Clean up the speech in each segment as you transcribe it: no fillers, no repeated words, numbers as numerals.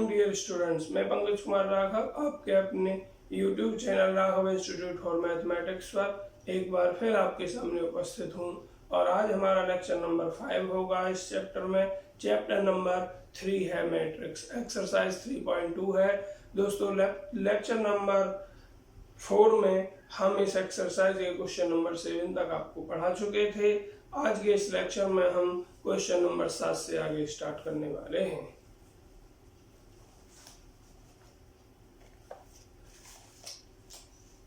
Morning dear students, मैं पंकज कुमार राघव आपके अपने YouTube channel Raghav institute for mathematics पर एक बार फिर आपके सामने उपस्थित हूँ। और आज हमारा लेक्चर नंबर 5 होगा। इस चैप्टर में चैप्टर नंबर 3 है मैट्रिक्स, एक्सरसाइज 3.2 है। दोस्तों लेक्चर नंबर 4 में हम इस एक्सरसाइज के क्वेश्चन नंबर 7 तक आपको पढ़ा चुके थे। आज के इस लेक्चर में हम क्वेश्चन नंबर 7 से आगे स्टार्ट करने वाले हैं।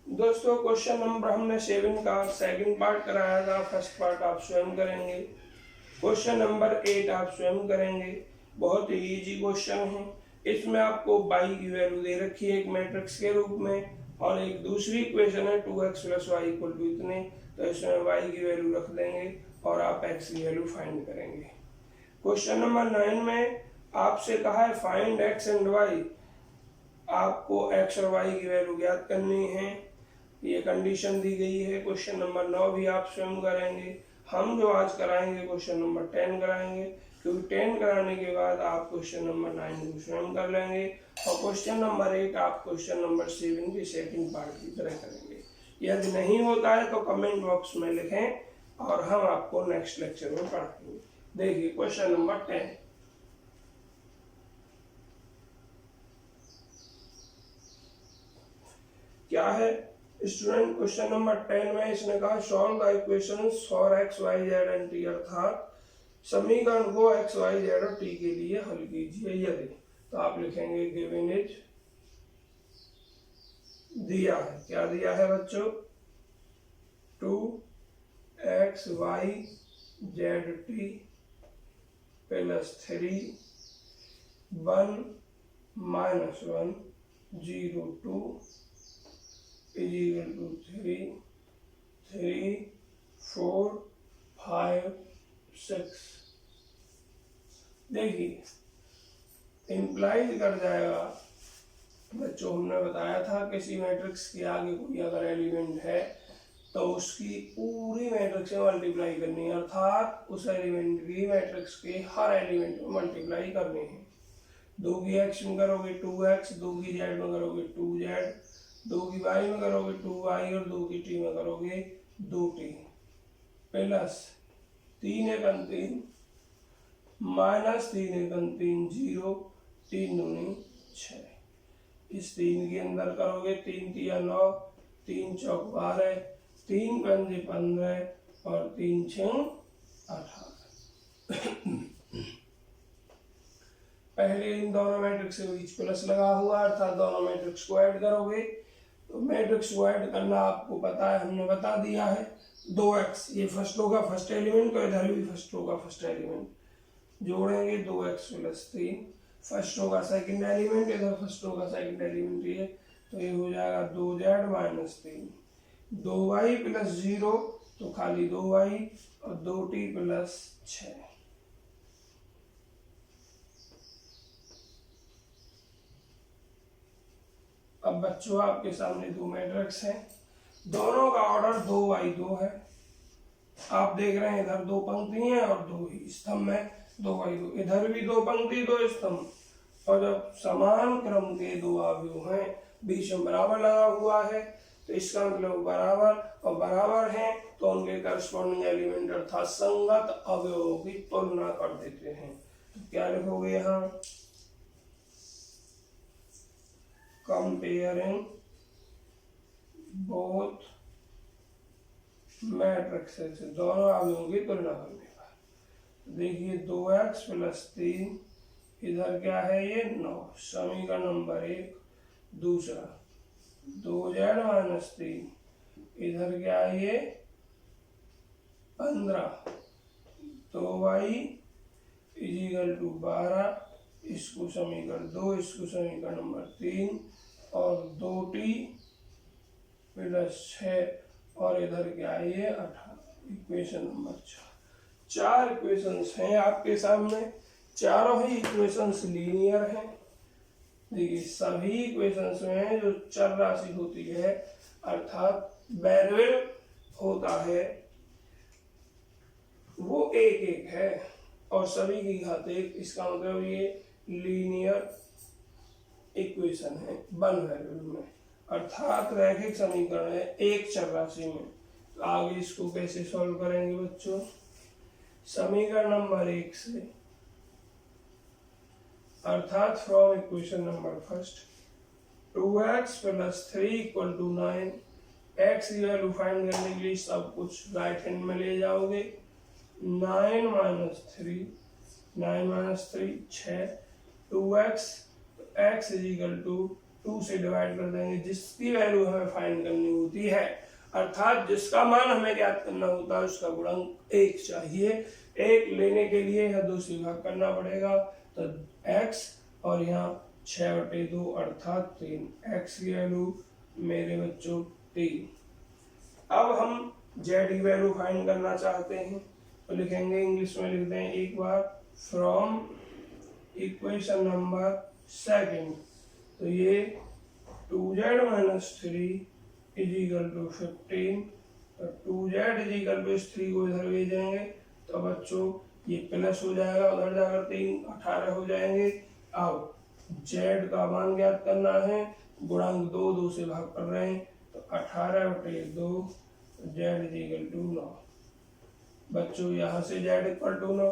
दोस्तों क्वेश्चन नंबर हमने 7 का सेकंड पार्ट कराया था, फर्स्ट पार्ट आप स्वयं करेंगे। क्वेश्चन नंबर 8 आप स्वयं करेंगे। बहुत ही इजी क्वेश्चन है। इसमें आपको y की वैल्यू दे रखी है एक मैट्रिक्स के रूप में, और एक दूसरी इक्वेशन है 2x + y = इतने। तो इसमें y की वैल्यू रख देंगे और आप x की वैल्यू फाइंड करेंगे। क्वेश्चन नंबर 9 में आपसे कहा है फाइंड x एंड y। आपको x और y की वैल्यू ज्ञात करनी है, ये कंडीशन दी गई है। क्वेश्चन नंबर 9 भी आप स्वयं करेंगे। हम जो आज कराएंगे क्वेश्चन नंबर 10 कराएंगे, क्योंकि 10 कराने के बाद आप क्वेश्चन नंबर 9 को स्वयं कर लेंगे। और क्वेश्चन नंबर 8 आप क्वेश्चन नंबर 7 के सेकंड पार्ट की तरह करेंगे। यदि नहीं होता है तो कमेंट बॉक्स में लिखें और हम आपको नेक्स्ट लेक्चर में पढ़ाएंगे। देखिए क्वेश्चन नंबर 10 क्या है स्टूडेंट। क्वेश्चन नंबर 10 में इसने कहा solve the equations for x y z and t, अर्थात समीकरण को x y z और t के लिए हल कीजिए। यदि तो आप लिखेंगे गिवन इज, दिया है, क्या दिया है बच्चों, 2x y z t + 3 1 - 1 0 2 = 3 3 4 5 6। देखिए इम्प्लाइज कर जाएगा बच्चों, हमने बताया था किसी मैट्रिक्स के आगे कोई अगर एलिमेंट है तो उसकी पूरी मैट्रिक्स में मल्टीप्लाई करनी है, अर्थात उस एलिमेंट की मैट्रिक्स के हर एलिमेंट में मल्टीप्लाई करनी है। 2 की x में करोगे 2x, 2 की z में करोगे 2z, 2 की y में करोगे 2y और 2 की t में करोगे 2t प्लस 3 × 3 - 3 × 3 0 3 दूनी 6। इस 3 के अंदर करोगे 3 × 9 3 × 4 12 3 × 5 15 और 3 × 6 18। पहले इन दोनों मैट्रिक्स के बीच प्लस लगा हुआ, अर्थात दोनों मैट्रिक्स को ऐड करोगे। तो मैट्रिक्स को ऐड करना आपको पता है, हमने बता दिया है। 2x ये फर्स्ट होगा फर्स्ट एलिमेंट, तो इधर भी फर्स्ट होगा फर्स्ट एलिमेंट, जोड़ेंगे 2x + 3। फर्स्ट होगा सेकंड एलिमेंट, इधर फर्स्ट होगा सेकंड एलिमेंट, ये तो ये हो जाएगा 2z - 3 2y + 0 तो खाली 2y और 2t + 6। अब बच्चों आपके सामने दो मैट्रिक्स हैं, दोनों का ऑर्डर 2x2 है। आप देख रहे हैं इधर 2 पंक्ति हैं और 2 ही स्तंभ है, 2x2। इधर भी 2 पंक्ति 2 स्तंभ, और जब समान क्रम के 2 अवयव हैं, बीच में बराबर लगा हुआ है, तो इसका मतलब बराबर और बराबर हैं, तो उनके करस्पॉन्डिंग एलिमेंट अर्थात संगत अवयवों की तुलना कर देते हैं। तो क्या लिखोगे यहाँ, कंपेयरिंग बोथ मैट्रिक्सेस, दोनों अवयवों की तुलना करने का। देखिए 2x + 3 इधर क्या है, ये 9, समीकरण नंबर 1। दूसरा 2z - 3 इधर क्या है, ये 15, 2y = 12, इसको समीकरण 2, इसको समीकरण नंबर 3, और 2t + 6 और इधर क्या है, ये 18। इक्वेशन नंबर 4 इक्वेशंस हैं आपके सामने, चारों ही इक्वेशंस लीनियर हैं। देखिए सभी इक्वेशंस में जो चर राशि होती है अर्थात वेरिएबल होता है वो एक एक है और सभी की घात एक। इसका मतलब ये लीनियर इक्वेशन है वन वेरिएबल में, अर्थात रैखिक समीकरण है एक चर राशि में। तो आगे इसको कैसे सॉल्व करेंगे बच्चों? समीकरण नंबर 1 से, अर्थात from equation number first 2x + 3 = 9, x की वैल्यू फाइंड करने के लिए सब कुछ राइट हैंड में ले जाओगे। 9 - 3 6, 2x, x = 2 से डिवाइड कर देंगे, जिसकी वैल्यू हमें फाइंड करनी होती है, अर्थात जिसका मान हमें ज्ञात करना होता है उसका गुणांक 1 चाहिए। 1 लेने के लिए यह 2 से भाग करना पड़ेगा, तो x और यहाँ 6/2 अर्थात 3, x की वैल्यू मेरे बच्चों 3। अब हम z की वैल्यू फाइंड करना चाहते हैं, तो लिखेंगे, इंग्लिश में लिखते हैं एक बार, फ्रॉम इक्वेशन नंबर सेकंड। तो ये 2z - 3 = 15, और 2z = 3 को इधर भेजेंगे तो बच्चों ये प्लस हो जाएगा, उधर जाकर 3 18 हो जाएंगे। अब z का मान ज्ञात करना है, गुणांक 2 से भाग कर रहे हैं, तो 18/2 z = 9। बच्चों यहाँ से z = 9।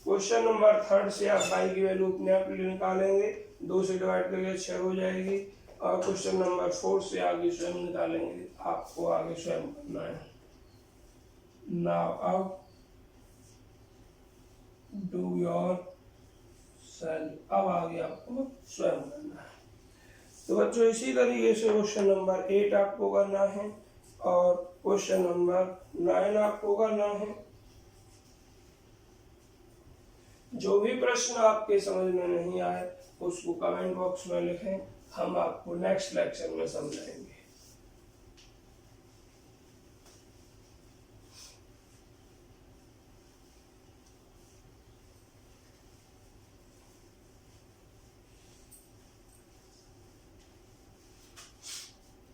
क्वेश्चन नंबर 3 से आप y की वैल्यू अपने आप निकालेंगे, 2 से डिवाइड करके 6 हो जाएगी, और क्वेश्चन नंबर 4 से आगे स्वयं निकालेंगे, आपको आगे स्वयं करना है। नाउ अब डू योर सेल्फ, अब आगे आपको स्वयं करना है। तो बच्चों इसी तरीके से क्वेश्चन नंबर 8 आपको करना है, और क्वेश्चन नंबर 9 आपको करना है। जो भी प्रश्न आपके समझ में नहीं आए उसको कमेंट बॉक्स में लिखें, हम आपको नेक्स्ट लेक्चर में समझाएंगे।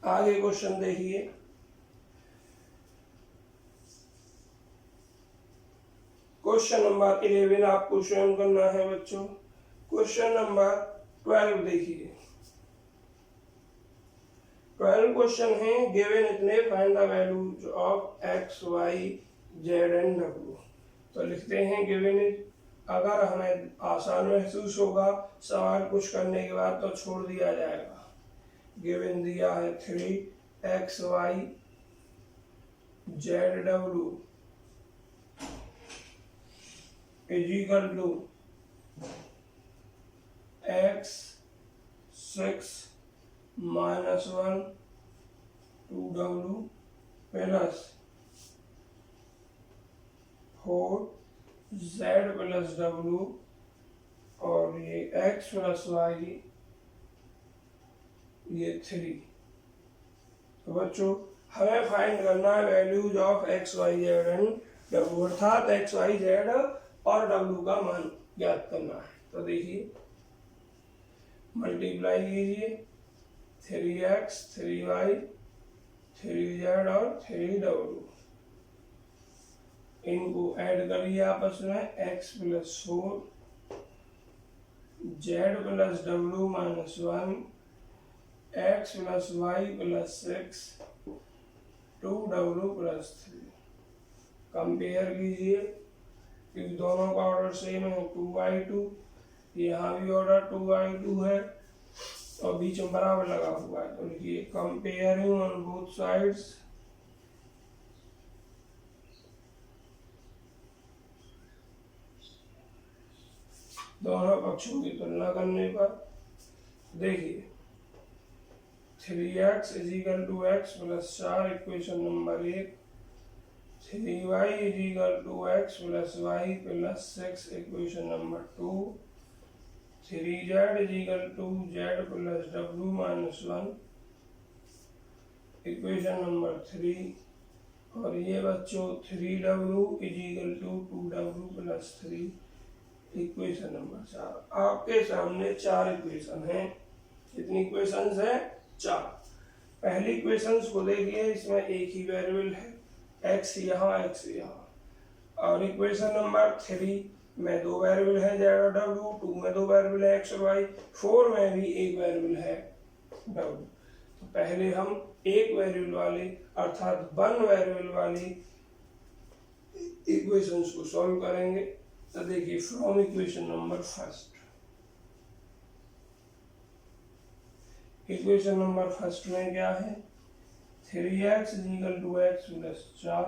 आगे क्वेश्चन देखिए, क्वेश्चन नंबर 11 आपको स्वयं करना है बच्चों। क्वेश्चन नंबर 12 देखिए, 12 क्वेश्चन है, गिवन इतने, find the values of x, y, z and w। तो लिखते हैं गिवन इट। अगर हमें आसान महसूस होगा सवाल कुछ करने के बाद तो छोड़ दिया जाएगा। गिवन दिया है 3x, y, z, w = x 6 - 1 2w + 4 z + w, और ये x + y ये 3। तो बच्चों हमें फाइंड करना है values of x, y, z and w, अर्थात x, y, z और w का मान ज्ञात करना है। तो देखिए, मल्टीप्लाई कीजिए, 3x 3y 3z और 3w, इनको ऐड करिए आपस में, x + 4 z + w - 1 x + y + 6 2w + 3। Compare कीजिए, क्योंकि दोनों का ऑर्डर सेम है, 2y2, यहाँ भी ऑर्डर 2y2 है और बीच में बराबर लगा हुआ है। तो लिखिए कंपेयरिंग ऑन बोथ साइड्स, दोनों पक्षों की तुलना करने पर देखिए 3x = x + 4 equation number 1, 3y = x + y + 6 equation number 2, 3z = z + w - 1 equation number 3, और ये बच्चों 3w = 2w + 3 इक्वेशन नंबर 4। आपके सामने 4 इक्वेशन हैं। कितनी इक्वेशंस हैं? 4। पहली इक्वेशंस को देखिए, इसमें एक ही वेरिएबल है, x यहाँ x यहाँ, और इक्वेशन नंबर 3 में 2 वेरिएबल है जेड और डब्ल्यू, 2 में 2 वेरिएबल है एक्स और वाई, 4 में भी एक वेरिएबल है डब्ल्यू। तो पहले हम एक वेरिएबल वाले अर्थात 1 वेरिएबल वाली इक्वेशंस को सॉल्व करेंगे। तो देखिए from equation number first, equation number first में क्या है, 3x = x + 4।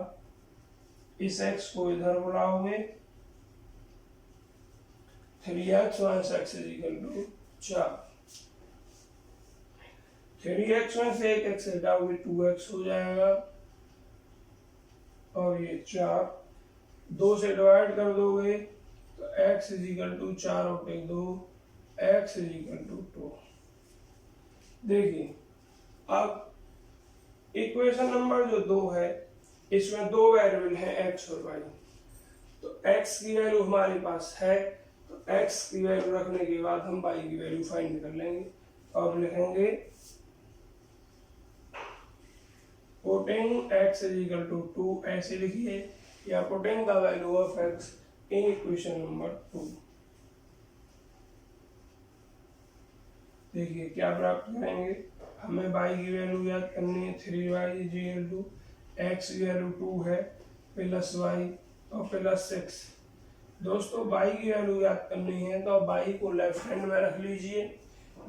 इस x को इधर बुलाओगे, 3x - x = 4। 3x में से एक x हटाओगे 2x हो जाएगा, और ये 4 2 से डिवाइड कर दोगे तो x = 4 और 2 x = 2। देखिए अब इक्वेशन नंबर जो 2 है इसमें 2 वेरिएबल हैं x और y। तो x की वैल्यू हमारे पास है, तो x की वैल्यू रखने के बाद हम y की वैल्यू फाइंड कर लेंगे। अब लिखेंगे पुटिंग x = 2 ऐसे लिखिए, या putting the value of x in equation number 2। देखिए क्या प्राप्त करेंगे, हमें y की वैल्यू याद करनी है, 3y = x की वैल्यू 2 है प्लस y और प्लस 6। दोस्तों y की वैल्यू याद करनी है तो y को लेफ्ट हैंड में रख लीजिए।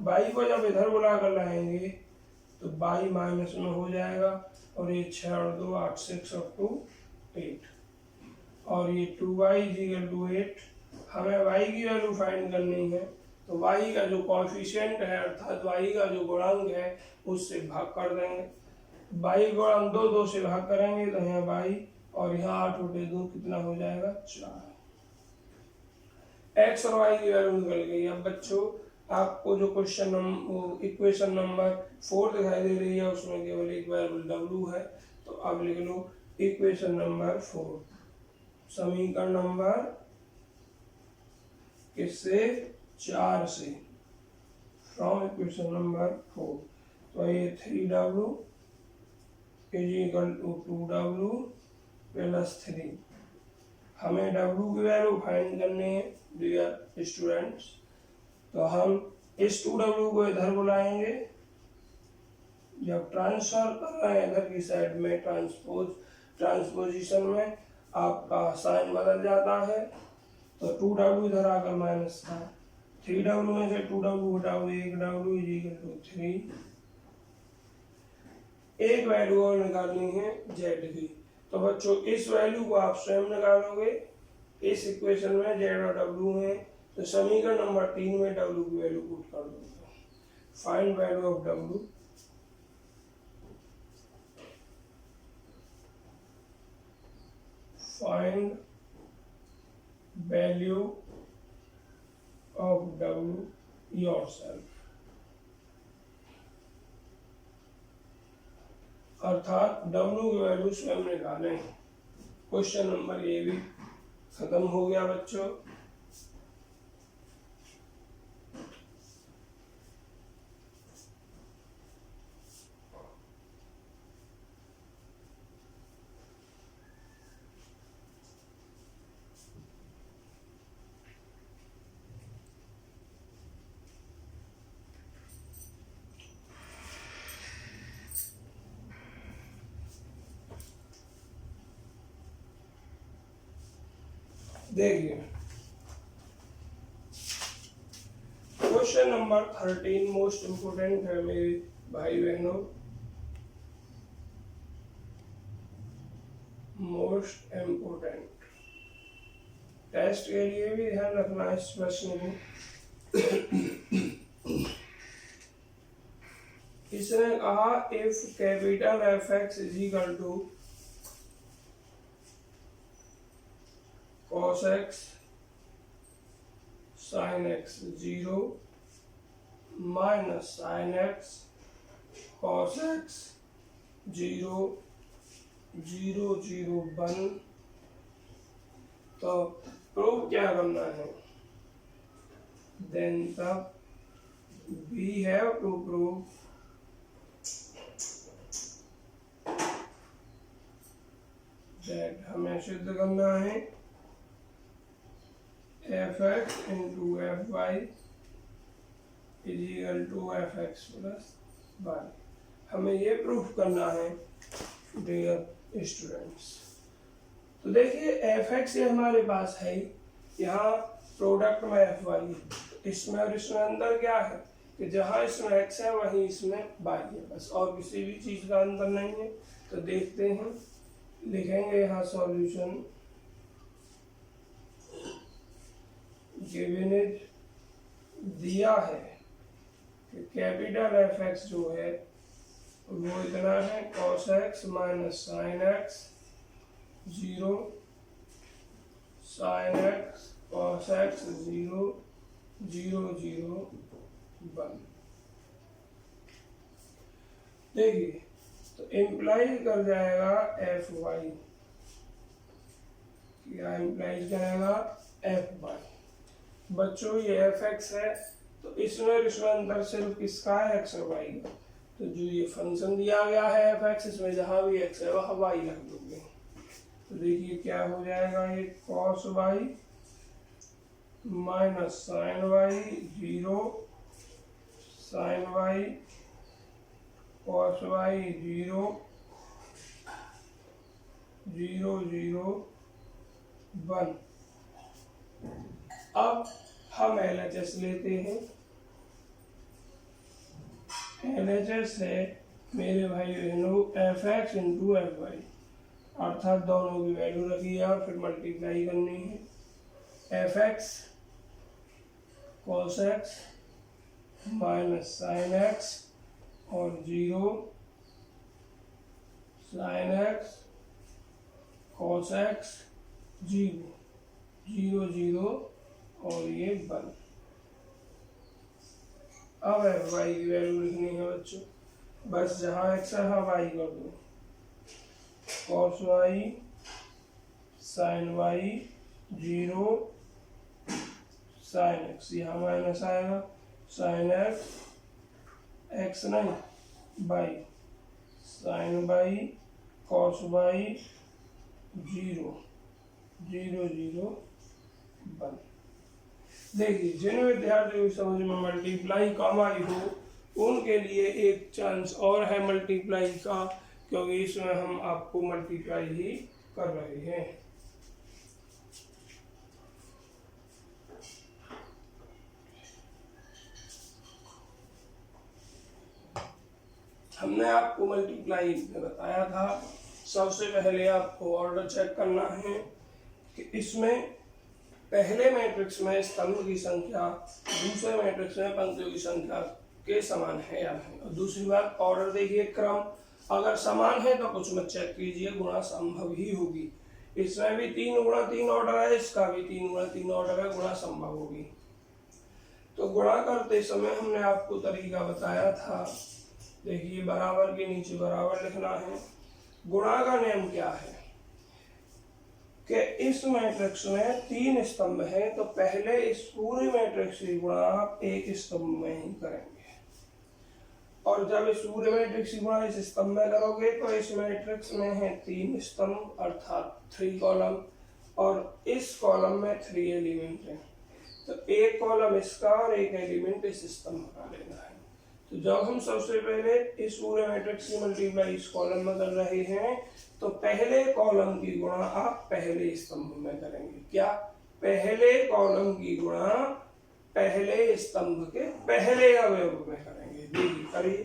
y को जब इधर बुला कर लाएंगे तो y माइनस में हो जाएगा, और ये 6 और 2 8, 6 और 2 8, और ये 2y = 8। हमें y की वैल्यू फाइंड करनी है, तो y का जो कोएफिशिएंट है अर्थात y का जो गुणांक है उससे भाग कर देंगे। y गुणन 2 से भाग करेंगे तो यहाँ y और यहाँ 8 बटे 2 कितना हो जाएगा, 4। x और y की वैल्यू निकल गई। अब बच्चों आपको जो इक्वेशन नंबर 4 दिखाई दे रही है उसमें केवल एक वेरिएबल w है, तो अब लिख लो इक्वेशन नंबर 4, समीकरण नंबर किससे, 4 से, फ्रॉम इक्वेशन नंबर 4। तो ये 3w = 2w + 3। हमें w की वैल्यू फाइंड करनी है डियर स्टूडेंट्स। तो हम इस 2w को इधर बुलाएंगे, जब ट्रांसफर कर रहे हैं इधर की साइड में ट्रांसपोजिशन में आपका साइन बदल जाता है, तो 2w इधर आकर माइनस था, 3w में से 2w हटाओ 1w = 3। एक वैल्यू और निकालनी है z की। तो बच्चों इस वैल्यू को आप स्वयं निकालोगे। इस इक्वेशन में z और w है, तो समीकरण नंबर 3 में w की वैल्यू पुट कर दो। Find value of w, find value of w yourself, अर्थात w की वैल्यू स्वयं निकालें। क्वेश्चन नंबर ये भी खत्म हो गया बच्चों। देखिए क्वेश्चन नंबर 13 मोस्ट इम्पोर्टेंट है मेरे भाई बहनों, मोस्ट इम्पोर्टेंट। टेस्ट के लिए भी ध्यान रखना इस प्रश्न को। इसने कहा if capital Fx = cos x sin x 0 minus sin x cos x 0 0 0 1, तो प्रूव क्या करना है, देन तब we have to prove that हमें सिद्ध करना है f x into f y is equal to f x plus y. हमें ये प्रूफ करना है डियर स्टूडेंट्स। तो देखिए एफ एक्स ये हमारे पास है, यहाँ प्रोडक्ट में एफ वाई, इसमें और इसमें अंदर क्या है कि जहाँ इसमें एक्स है वहीं इसमें वाई है, बस और किसी भी चीज़ का अंदर नहीं है। तो देखते हैं, लिखेंगे यहाँ सॉल्यूशन गिवन इज, दिया है कि कैपिटल एफ एक्स जो है वो इतना है cos x minus sine x 0, sine x cos x 0, 0 0 1। देखिए तो इम्प्लाई कर जाएगा एफ वाई, क्या इम्प्लाई करेगा एफ वाई। बच्चों ये एफ एक्स है तो इसमें अंदर सिर्फ किसका है एक्स और वाई का। तो जो ये फंक्शन दिया गया है एफ एक्स, इसमें जहाँ भी एक्स है वहाँ वाई रख दोगे। तो देखिए क्या हो जाएगा, ये cos y minus sine y 0, sine y cos y 0, 0 0 1। अब हम LHS लेते हैं। LHS है मेरे भाई बहनों f x into f y, अर्थात दोनों की वैल्यू रखी है और फिर मल्टीप्लाई करनी है। F x cos x minus sine x और 0, साइन एक्स कॉस एक्स 0, 0 0 और ये 1। अब एफ वाई की वैल्यू लिखनी है बच्चों, बस जहाँ एक्स है वहाँ वाई कर दो। Cos y sine y 0, sine x, यहाँ माइनस आएगा, साइन एक्स एक्स नहीं y, sine y cos y 0, 0 0 1। देखिए जिन विद्यार्थियों की समझ में मल्टीप्लाई कम आई हो उनके लिए एक चांस और है मल्टीप्लाई का, क्योंकि इसमें हम आपको मल्टीप्लाई ही कर रहे हैं। हमने आपको मल्टीप्लाई में बताया था, सबसे पहले आपको ऑर्डर चेक करना है कि इसमें पहले मैट्रिक्स में स्तंभ की संख्या दूसरे मैट्रिक्स में पंक्तियों की संख्या के समान है या नहीं। और दूसरी बात ऑर्डर देखिए, क्रम अगर समान है तो कुछ मत चेक कीजिए, गुणा संभव ही होगी। इसमें भी 3 गुणा 3 ऑर्डर है, इसका भी 3 गुणा 3 ऑर्डर है, गुणा संभव होगी। तो गुणा करते समय हमने आपको तरीका बताया था, देखिए बराबर के नीचे बराबर लिखना है। गुणा का नियम क्या है कि इस मैट्रिक्स में 3 स्तंभ हैं तो पहले इस पूरे मैट्रिक्स की गुणा आप एक स्तंभ में ही करेंगे, और जब इस पूरे मैट्रिक्स की गुणा इस स्तंभ में करोगे तो इस मैट्रिक्स में है 3 स्तंभ अर्थात 3 कॉलम, और इस कॉलम में 3 एलिमेंट हैं। तो एक कॉलम इसका और एक एलिमेंट इस स्तंभ का लेना है। तो जब हम सबसे पहले इस पूरे मैट्रिक्स की मल्टीप्लाई इस कॉलम में कर रहे हैं तो पहले कॉलम की गुणा आप पहले स्तंभ में करेंगे। क्या? पहले कॉलम की गुणा पहले स्तंभ के पहले अवयव में करेंगे। देखिए करिए,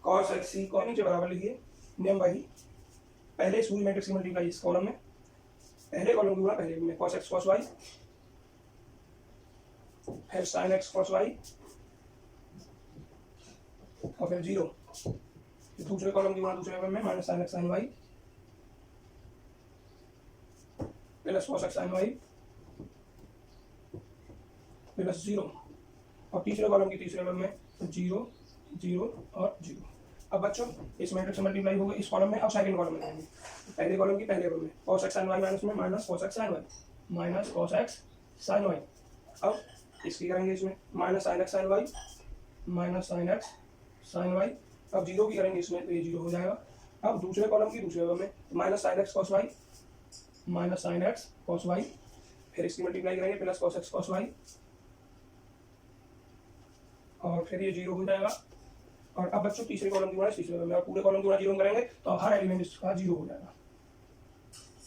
cos x को नीचे बराबर लिखिए, नियम वही, पहले इस पूरी मैट्रिक्स की मल्टीप्लाई इस कॉलम में, पहले कॉलम की गुणा पहले में, cos x cos y, फिर sin x cos y और फिर 0, दूसरे कॉलम की गुणा दूसरे अवयव में minus sin x sin y plus cos x sin y plus 0, और तीसरे कॉलम की तीसरे अवयव में 0 0 और 0। अब बच्चों इस मैट्रिक्स से मल्टीप्लाई हो गई इस कॉलम में, अब सेकंड कॉलम में करेंगे, पहले कॉलम की पहले अवयव में cos x sin y minus में minus cos x sin y minus cos x sin y। अब इसकी करेंगे इसमें minus sin x sin y minus sin x sin y। अब 0 की करेंगे इसमें तो ये 0 हो जाएगा। अब दूसरे कॉलम की दूसरे अवयव में minus sin x cos y minus sin x cos y, फिर इसकी मल्टीप्लाई करेंगे plus cos x cos y, और फिर ये 0 हो जाएगा। और अब बच्चों तीसरे कॉलम की गुणा तीसरे में, पूरे कॉलम की गुणा 0 करेंगे तो हर एलिमेंट इसका 0 हो जाएगा।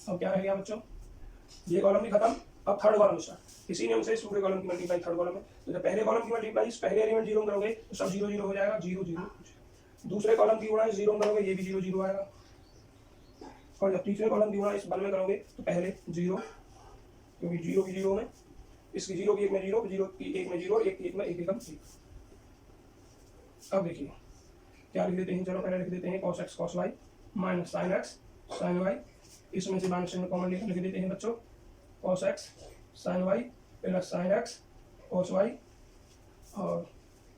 अब क्या रह गया बच्चों, ये कॉलम भी खत्म, अब थर्ड कॉलम स्टार्ट। इसी नियम से इस पूरे कॉलम की मल्टीप्लाई थर्ड कॉलम में, तो जब पहले कॉलम की मल्टीप्लाई इस पहले एलिमेंट 0 करोगे तो सब 0 0 हो जाएगा, 0 0। दूसरे कॉलम की गुणा 0 करोगे ये भी 0 0 आएगा, और जब तीसरे कॉलम की गुणा इस बल में करोगे तो पहले 0, क्योंकि 0 की 0 में, इसकी 0 की 1 में 0, 0 की 1 में 0, 1 की 1 में 1 एकम 1। अब देखिए क्या लिख देते हैं, चलो पहले लिख देते हैं cos x cos y minus sin x sin y, इसमें से माइनस में कॉमन लिख देते हैं बच्चों, cos x sin y plus sin x cos y, और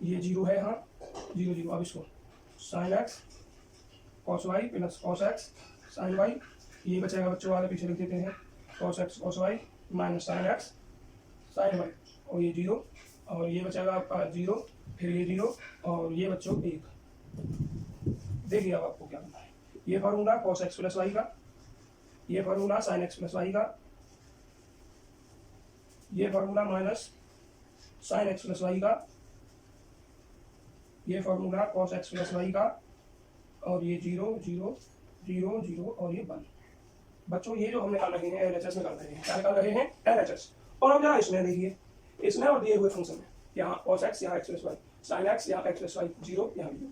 ये 0 है, हाँ 0 0। अब इसको sin x cos y plus cos x sin y, ये बचेगा बच्चों, आगे पीछे लिख देते हैं cos x cos y minus sin x sin y, और ये 0, और ये बचेगा आपका 0, फिर ये 0, और ये बच्चों 1। देखिए अब आपको क्या करना है, ये formula cos x plus y का, ये formula sin x plus y का, ये formula minus sin x plus y का, ये formula cos x plus y का, और ये 0 0 0 0 और ये 1। बच्चों ये जो हम निकाल रहे हैं LHS निकाल रहे हैं, क्या निकाल रहे हैं LHS। और अब जरा इसमें देखिए, इसमें और दिए हुए फंक्शन में, यहाँ cos x यहाँ x plus y, sin x यहाँ x प्लस y 0, यहाँ 0,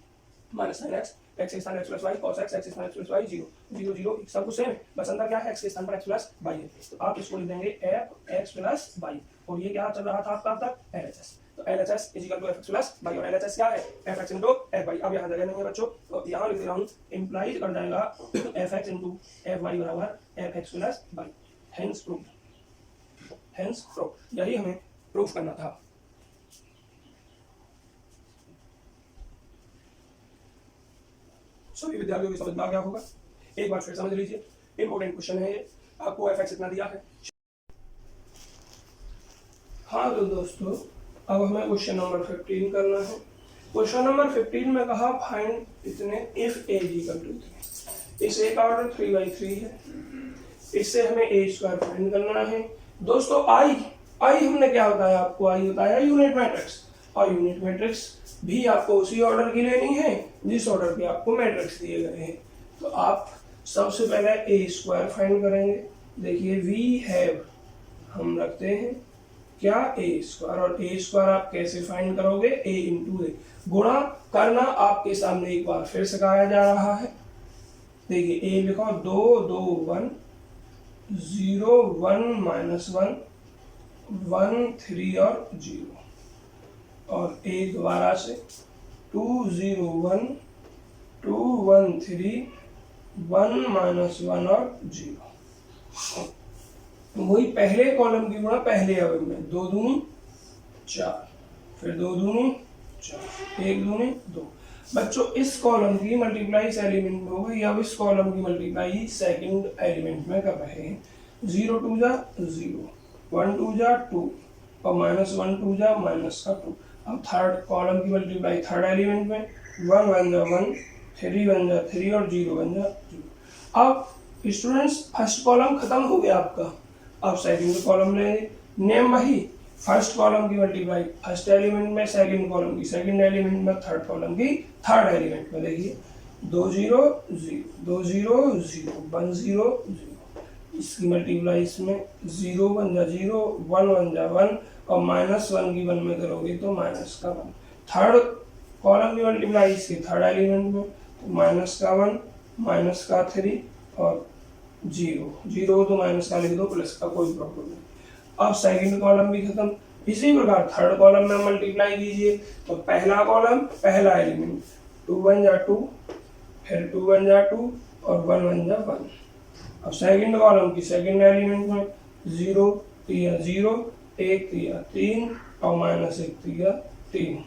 माइनस sin x x स्थान x plus y, cos x x स्थान x प्लस y 0 0 0, सब कुछ सेम है, बस अंदर क्या है, x के स्थान पर x प्लस y है, तो आप इसको लिख देंगे f x प्लस y, और ये क्या चल रहा था आपका अब तक LHS, तो LHS equal to fx plus y, और LHS क्या है fx इंटू fy। अब यहाँ जगह नहीं है बच्चों, तो यहाँ लिख दे रहा हूँ, इम्प्लाइज कर जाएगा fx इंटू fy बराबर fx plus y, hence proof, hence proof, यही हमें प्रूफ करना था। सभी विद्यार्थियों की समझ में आ गया होगा, एक बार फिर समझ लीजिए, इंपॉर्टेंट क्वेश्चन है ये, आपको fx इतना दिया है। हाँ तो दोस्तों अब हमें क्वेश्चन नंबर 15 करना है। क्वेश्चन नंबर 15 में कहा फाइंड इतने इफ a इक्वल टू इतने, इस a का ऑर्डर 3/3 है, इससे हमें a स्क्वायर फाइंड करना है। दोस्तों आई हमने क्या बताया आपको, आई होता है यूनिट मैट्रिक्स, और यूनिट मैट्रिक्स भी आपको उसी ऑर्डर की लेनी है जिस ऑर्डर के आपको मैट्रिक्स दिए गए हैं। तो आप सबसे पहले a स्क्वायर फाइंड करेंगे। देखिए वी हैव हम रखते हैं क्या a स्क्वायर, और a स्क्वायर आप कैसे फाइंड करोगे, a इंटू ए, गुणा करना आपके सामने एक बार फिर सिखाया जा रहा है। देखिए a लिखो 2 2 1 0 1 माइनस 1 1 3 और 0, और a दोबारा से 2 0 1 2 1 3 1 माइनस 1 और 0। वही पहले कॉलम की गुणा पहले अवयव में, 2 दूनी 4, फिर 2 दूनी 4, 1 दूनी 2। बच्चों इस कॉलम की मल्टीप्लाई इस एलिमेंट में हो गई, अब इस कॉलम की मल्टीप्लाई सेकंड एलिमेंट में कर रहे हैं। 0 2 जा 0, 1 2 जा 2, और माइनस 1 2 जा माइनस का 2। अब थर्ड कॉलम की मल्टीप्लाई थर्ड एलिमेंट में, 1 1 जा 1, 3 1 जा 3 और 0 1 जा 0। अब स्टूडेंट्स फर्स्ट कॉलम खत्म हो गया आपका, अब सेकंड कॉलम लेंगे, नेम वही, फर्स्ट कॉलम की मल्टीप्लाई फर्स्ट एलिमेंट में, सेकंड कॉलम की सेकंड एलिमेंट में, थर्ड कॉलम की थर्ड एलिमेंट में। देखिए 2 0 0 2 0 0 1 0 0, इसकी मल्टीप्लाई इसमें 0 1 जा 0 1 1 जा 1, और माइनस 1 की 1 में करोगे तो माइनस का 1। थर्ड कॉलम की मल्टीप्लाई इसके थर्ड एलिमेंट में, तो माइनस का 1 माइनस का 3 और 0 तो माइनस का लिख दो, प्लस का कोई प्रॉब्लम नहीं। अब सेकंड कॉलम भी खत्म। इसी प्रकार थर्ड कॉलम में मल्टीप्लाई कीजिए, तो पहला कॉलम पहला एलिमेंट 2 1 जा 2, फिर 2 1 जा 2 और 1 1 जा 1। अब सेकंड कॉलम की सेकंड एलिमेंट में 0 3 0 1 3 3 और माइनस 1 3 3,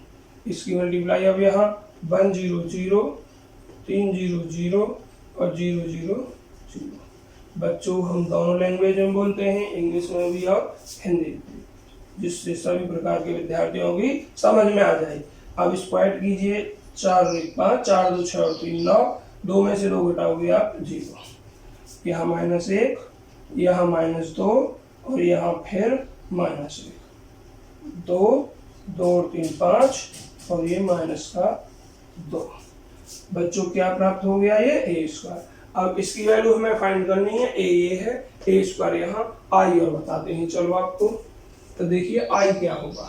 इसकी मल्टीप्लाई अब यहाँ 1 0 0 3 0 0 और 0 0 0। बच्चों हम दोनों लैंग्वेज में बोलते हैं, इंग्लिश में भी और हिंदी में, जिससे सभी प्रकार के विद्यार्थियों की समझ में आ जाए। अब स्क्वायर कीजिए, 4 1 5 4 2 6 और 3 9, 2 में से 2 घटाओगे आप 0, यहाँ -1, यहाँ -2, और यहाँ फिर -1, 2, 2 और 3 5 और ये -2। बच्चों क्या प्राप्त हो गया, ये ए स्क्वायर। अब इसकी वैल्यू हमें फाइंड करनी है, ए ये है, ए स्क्वायर यहाँ आई और बताते हैं चलो आपको। तो देखिए आई क्या होगा,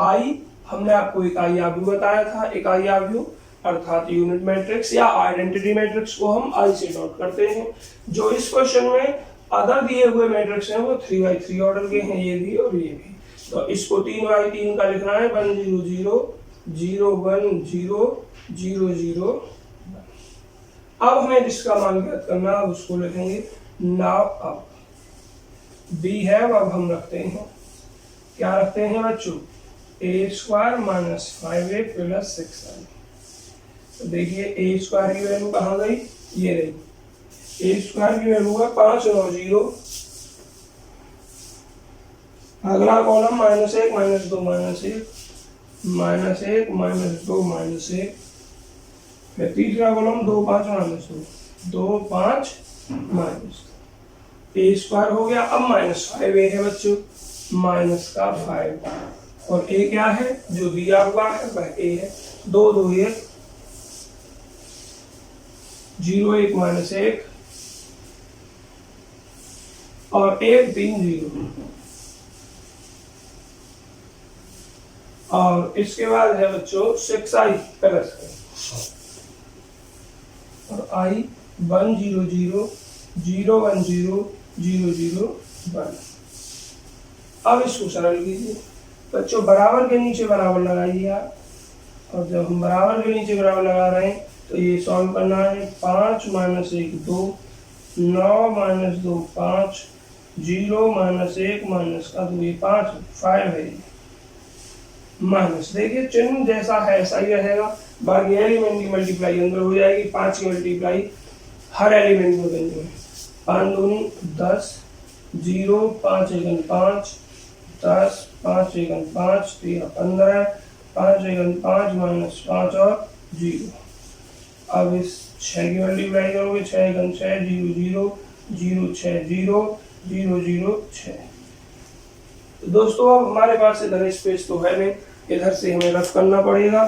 आई हमने आपको इकाई आव्यूह बताया था, इकाई आव्यूह अर्थात यूनिट मैट्रिक्स या आइडेंटिटी मैट्रिक्स को हम आई से नोट करते हैं। जो इस क्वेश्चन में अदर दिए हुए मैट्रिक्स हैं वो 3x3 ऑर्डर के हैं, ये भी और ये भी। तो इसको 3x3 का लिखना है 1 0 0 0 1 0 0 0 1। अब हमें जिसका मान ज्ञात करना है उसको लिखेंगे नाउ। अब बी है, अब हम रखते हैं, क्या रखते हैं बच्चों, ए स्क्वायर -5a + 6i। तो देखिए ए स्क्वायर की वैल्यू कहाँ गई, ये रही। ए स्क्वायर की वैल्यू है 5 9 0। अगला कॉलम -1 -2 -1 -1 -2 -1। फिर तीसरा कॉलम 2 5 -2 2 5 -2। ए स्क्वायर हो गया। अब -5a है बच्चों, -5 और ए क्या है जो दिया हुआ है वह ए है। 2 2 1 0 1 -1 और 1 3 0। और इसके बाद है बच्चों 6i प्लस और i 1 0 0 0 1 0 0 0 1। अब इसको सरल कीजिए बच्चों, बराबर के नीचे बराबर लगाइए आप। और जब हम बराबर के नीचे बराबर लगा रहे हैं तो ये सॉल्व करना है। 5 - 1 2 9 - 2 5 0 -1 -2 ये 5 है माइनस। देखिए चिन्ह जैसा है ऐसा ही रहेगा, बाकी एलिमेंट की मल्टीप्लाई अंदर हो जाएगी। 5 की मल्टीप्लाई हर एलिमेंट में करनी है। 5 दूनी 10 0 5 1 5 10 5 1 5 13 15 5 1 5 -5 और 0। अब इस 6 की मल्टीप्लाई करोगे 6 1 6 0 0 0 6 0 0 0 6। तो दोस्तों अब हमारे पास इधर स्पेस तो है नहीं, इधर से हमें रफ करना पड़ेगा।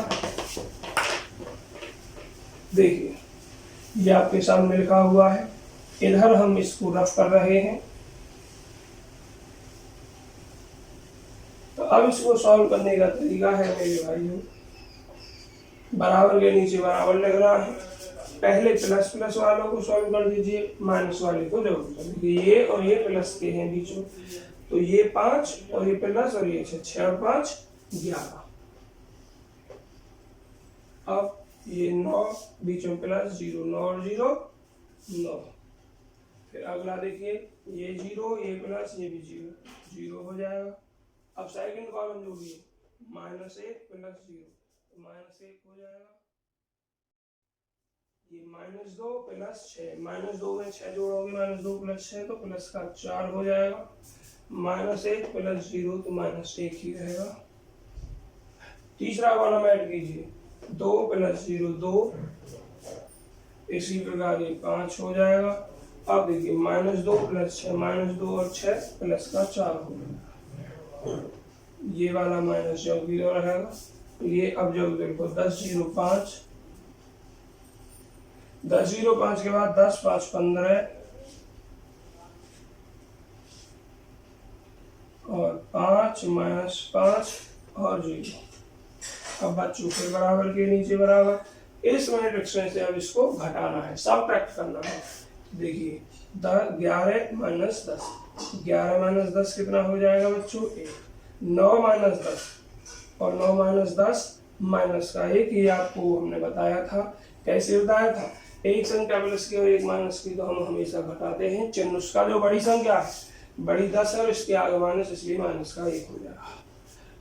देखिए ये आपके सामने लिखा हुआ है, इधर हम इसको रफ कर रहे हैं। तो अब इसको सॉल्व करने का तरीका है मेरे भाइयों, बराबर के नीचे बराबर लग रहा है। पहले प्लस प्लस वालों को सॉल्व कर दीजिए, माइनस वाले को जरूर कर दीजिए। ये और ये प्लस के हैं बीच में, तो ये 5 और ये प्लस और ये 6 और 5 11। अब ये 9 बीच में प्लस 0 9 और 0 9। फिर अगला देखिए ये 0 ये प्लस ये भी 0 0 हो जाएगा। अब सेकंड कॉलम जो भी है -1 + 0 तो -1 हो जाएगा। ये -2 + 6 -2 में 6 जोड़ोगे -2 + 6 तो प्लस का 4 हो जाएगा। -1 + 0 तो -1 ही रहेगा। तीसरा कॉलम ऐड कीजिए 2 + 0 2। इसी प्रकार ये 5 हो जाएगा। अब देखिए -2 + 6 -2 और 6 प्लस का 4 हो जाएगा। ये वाला माइनस जब 0 रहेगा। ये अब जब देखो 10 0 5 10 0 5 के बाद 10 5 15 और 5 -5 और 0। अब बच्चों के बराबर के नीचे बराबर। इस मैट्रिक्स में से अब इसको घटाना है, सबट्रैक्ट करना है। देखिए 11 - 10 11 - 10 कितना हो जाएगा बच्चों 1। 9 - 10 और 9 - 10 माइनस का 1। ये आपको हमने बताया था, कैसे बताया था, एक संख्या प्लस की और एक माइनस की तो हम हमेशा घटाते हैं चिन्ह। उसका जो बड़ी संख्या है बड़ी 10 है और इसके आगे माइनस, इसलिए माइनस का 1 हो जाएगा।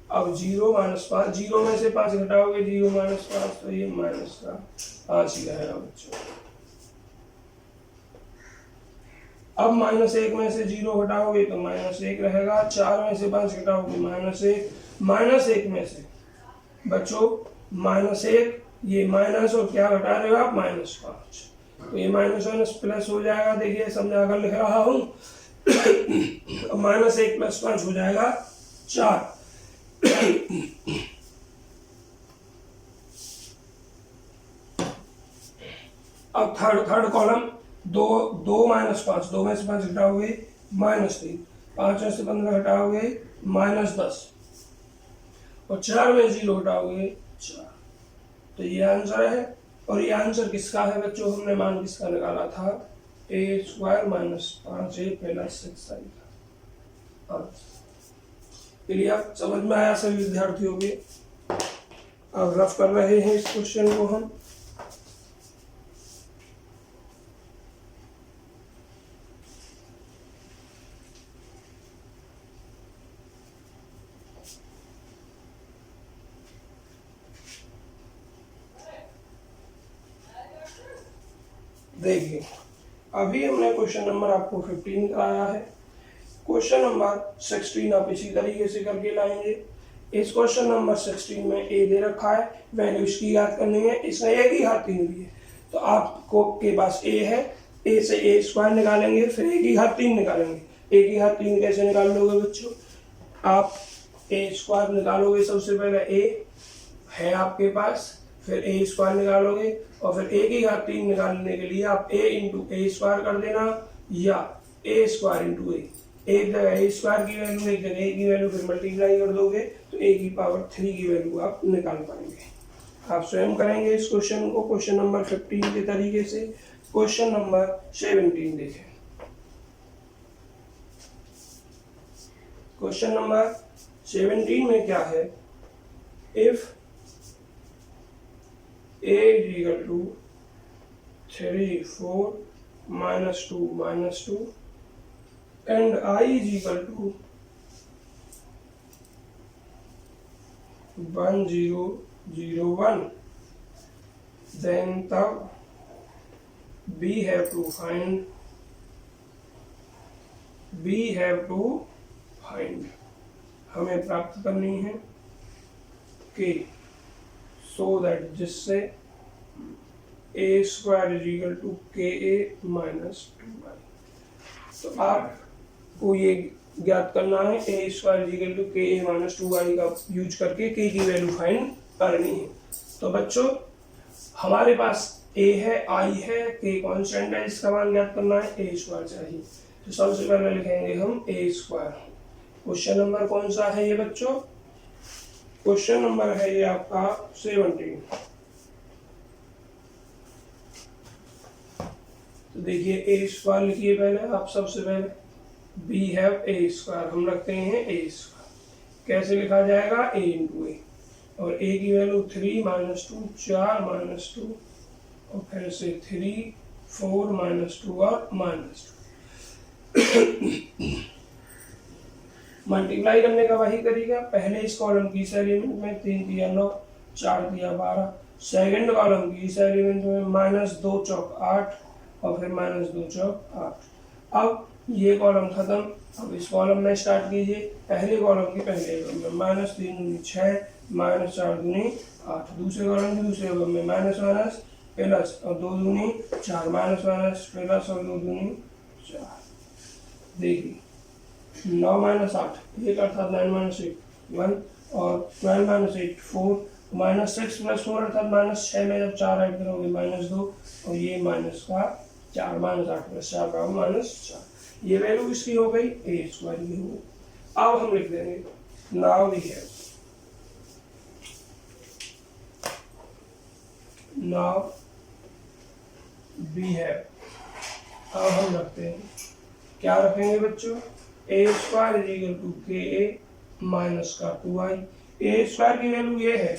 अब 0 - 5 0 में से 5 घटाओगे 0 - 5 तो ये माइनस का 5 ही रहेगा बच्चों। अब -1 में से 0 घटाओगे तो -1 रहेगा। 4 में से 5 घटाओगे -1 -1 में से बच्चों -1 ये माइनस और क्या घटा रहे हो आप -5 तो ये माइनस प्लस हो जाएगा। देखिए समझा कर लिख रहा हूँ -1 + 5 हो जाएगा 4। अब थर्ड कॉलम 2 -5, 2 में से 5 घटाओगे -3, 5 में से 15 घटाओगे -10 और 4 में 0 घटाओगे 4। तो ये आंसर है। और ये आंसर किसका है बच्चों? हमने मान किसका निकाला था? a² - 5a + 6i का। क्लियर? समझ में आया सभी विद्यार्थियों के? अब रफ कर रहे हैं इस क्वेश्चन को हम। देखिए, अभी हमने क्वेश्चन नंबर आपको 15 कराया है। क्वेश्चन नंबर 16 आप इसी तरीके से करके लाएंगे। इस क्वेश्चन नंबर 16 में ए दे रखा है, वैल्यू इसकी याद करनी है। इसमें ए की घात 3 भी है, तो आपको के पास ए है, ए से a² निकालेंगे, फिर ए की घात 3 निकालेंगे। ए की घात 3 कैसे निकाल लोगे बच्चों? आप a² निकालोगे, सबसे पहले ए है आपके पास, फिर a² निकालोगे और फिर a की घात 3 निकालने के लिए आप a × a² कर देना या a² × a। एक जगह a² की वैल्यू, एक जगह a की वैल्यू, फिर मल्टीप्लाई कर दोगे तो a की पावर 3 की वैल्यू आप निकाल पाएंगे। आप स्वयं करेंगे इस क्वेश्चन को क्वेश्चन नंबर 15 के तरीके से। क्वेश्चन नंबर 17 देखें। क्वेश्चन नंबर 17 में क्या है? If a = 3, 4, -2, -2 and I = 1, 0, 0, 1, then we have to find हमें प्राप्त करनी है कि so that जिससे a² = ka - 2i। तो आपको ये ज्ञात करना है a² = ka - 2i का यूज करके k की वैल्यू फाइंड करनी है। तो बच्चों हमारे पास a है, i है, k कांस्टेंट है, इसका मान ज्ञात करना है, a² चाहिए। तो सबसे पहले लिखेंगे हम a²। क्वेश्चन नंबर कौन सा है ये बच्चों? क्वेश्चन नंबर है ये आपका 17। तो देखिए a² लिखिए पहले आप, सबसे पहले we have a², हम रखते हैं a²। कैसे लिखा जाएगा? a × a, और a की वैल्यू 3, -2, 4, -2 और फिर से 3, 4, -2 और -2। मल्टीप्लाई करने का वही तरीका, पहले इस कॉलम की इस एलिमेंट में 3 दिया 9, 4 दिया 12, सेकंड कॉलम की इस एलिमेंट में -2 चौक 8 और फिर -2 चौक 8। अब ये कॉलम खत्म, अब इस कॉलम में स्टार्ट कीजिए। पहले कॉलम की पहले कॉलम में -3 × 6, -4 × 8, दूसरे कॉलम की दूसरे कॉलम में -, प्लस और 2 दूनी 4, -, प्लस और 2 दूनी 4। देखिए 9 - 8 1 अर्थात 9 - 8 1 और 12 - 8 4, -6 + 4 अर्थात -6 में जब 4 ऐड करोगे -2 और ये माइनस का 4, -8 + 4 का -4। ये वैल्यू किसकी हो गई? a² की हो गई। अब हम लिख देंगे नाउ वी हैव। अब हम रखते हैं, क्या रखेंगे बच्चों? a² = ka - 2i। a² की वैल्यू ये है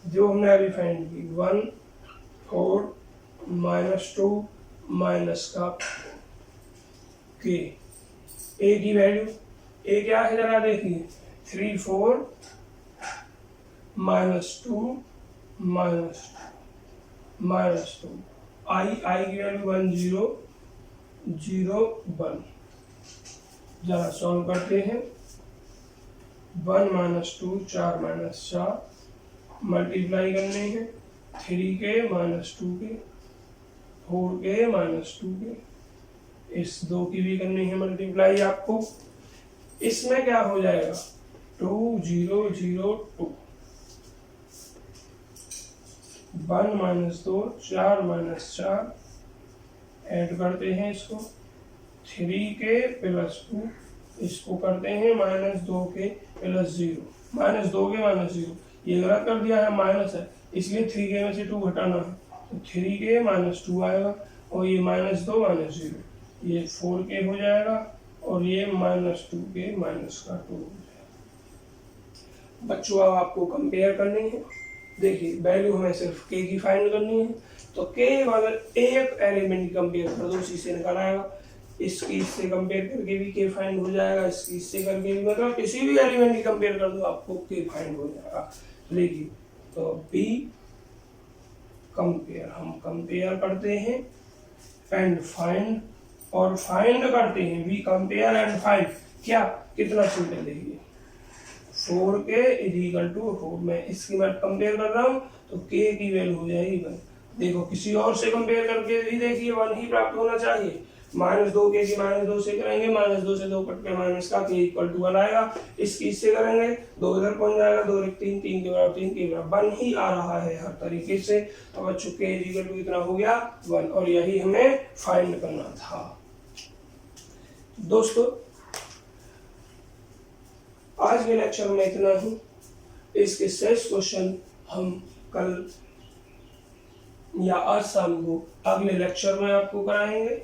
जो हमने अभी फाइंड की, 1, 4, -2 माइनस का k। a की वैल्यू a क्या है जरा देखिए, 3, 4 -2 -2 i की वैल्यू 1, 0, 0, 1। जरा सॉल्व करते हैं। 1 - 2 4 - 4 मल्टीप्लाई करने हैं, 3 के -2 के, 4 के -2 के, इस 2 की भी करनी है मल्टीप्लाई आपको। इसमें क्या हो जाएगा 2 0 0 2 1 - 2 4 - 4 ऐड करते हैं इसको 3k + 2 इसको करते हैं -2 के + 0 -2 के -0 ये गलत कर दिया है माइनस है इसलिए 3k में से 2 घटाना है तो 3k - 2 आएगा और ये -2 - 0 ये 4k हो जाएगा और ये -2k - 2 हो जाएगा। बच्चों अब आपको कंपेयर करनी है। देखिए वैल्यू हमें सिर्फ k की फाइंड करनी है तो k वाला एक एलिमेंट कंपेयर कर दो उसी से निकल आएगा। इसकी इससे कंपेयर करके भी k फाइंड हो जाएगा, इसकी इससे करके भी मतलब किसी भी एलिमेंट की कंपेयर कर दो आपको k फाइंड हो जाएगा। देखिए तो b कंपेयर हम कंपेयर करते हैं एंड फाइंड और फाइंड करते हैं वी कंपेयर एंड फाइंड क्या कितना सिंपल देखिए 4k = 4 मैं इसकी मैं कंपेयर कर रहा हूँ तो k की वैल्यू हो जाएगी 1। देखो किसी और से कंपेयर करके भी देखिए 1 ही प्राप्त होना चाहिए। -2k की -2 से करेंगे -2 से 2 कट के माइनस का k = 1 आएगा। इसकी इससे करेंगे 2 इधर पहुंच जाएगा 2 1 3 3 के बराबर 3 के बराबर 1 ही आ रहा है हर तरीके से। तो बच्चों k = कितना हो गया 1 और यही हमें फाइंड करना था। दोस्तों आज के लेक्चर में इतना ही। इसके शेष क्वेश्चन हम कल या आज शाम को अगले लेक्चर में आपको कराएंगे।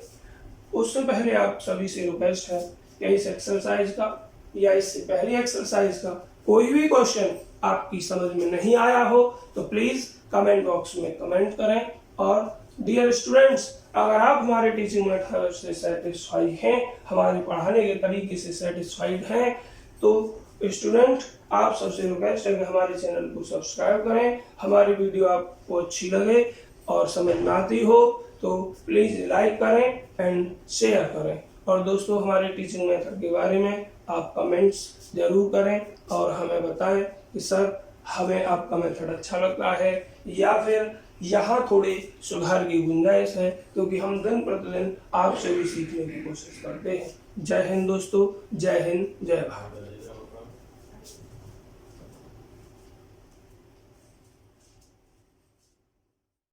उससे पहले आप सभी से रिक्वेस्ट है कि इस एक्सरसाइज का या इससे पहले एक्सरसाइज का कोई भी क्वेश्चन आपकी समझ में नहीं आया हो तो प्लीज कमेंट बॉक्स में कमेंट करें। और डियर स्टूडेंट्स अगर आप हमारे टीचिंग मेथड से सेटिस्फाई हैं, हमारे पढ़ाने के तरीके से सेटिस्फाइड हैं तो स्टूडेंट आप सबसे रिक्वेस्ट है कि हमारे चैनल को सब्सक्राइब करें। हमारी वीडियो आपको अच्छी लगे और समझ में आती हो तो प्लीज लाइक करें एंड शेयर करें। और दोस्तों हमारे टीचिंग मेथड के बारे में आप कमेंट्स जरूर करें और हमें बताएं कि सर हमें आपका मेथड अच्छा लगता है या फिर यहाँ थोड़े सुधार की गुंजाइश है, क्योंकि हम दिन प्रतिदिन आपसे भी सीखने की कोशिश करते हैं। जय हिंद दोस्तों, जय हिंद, जय भारत।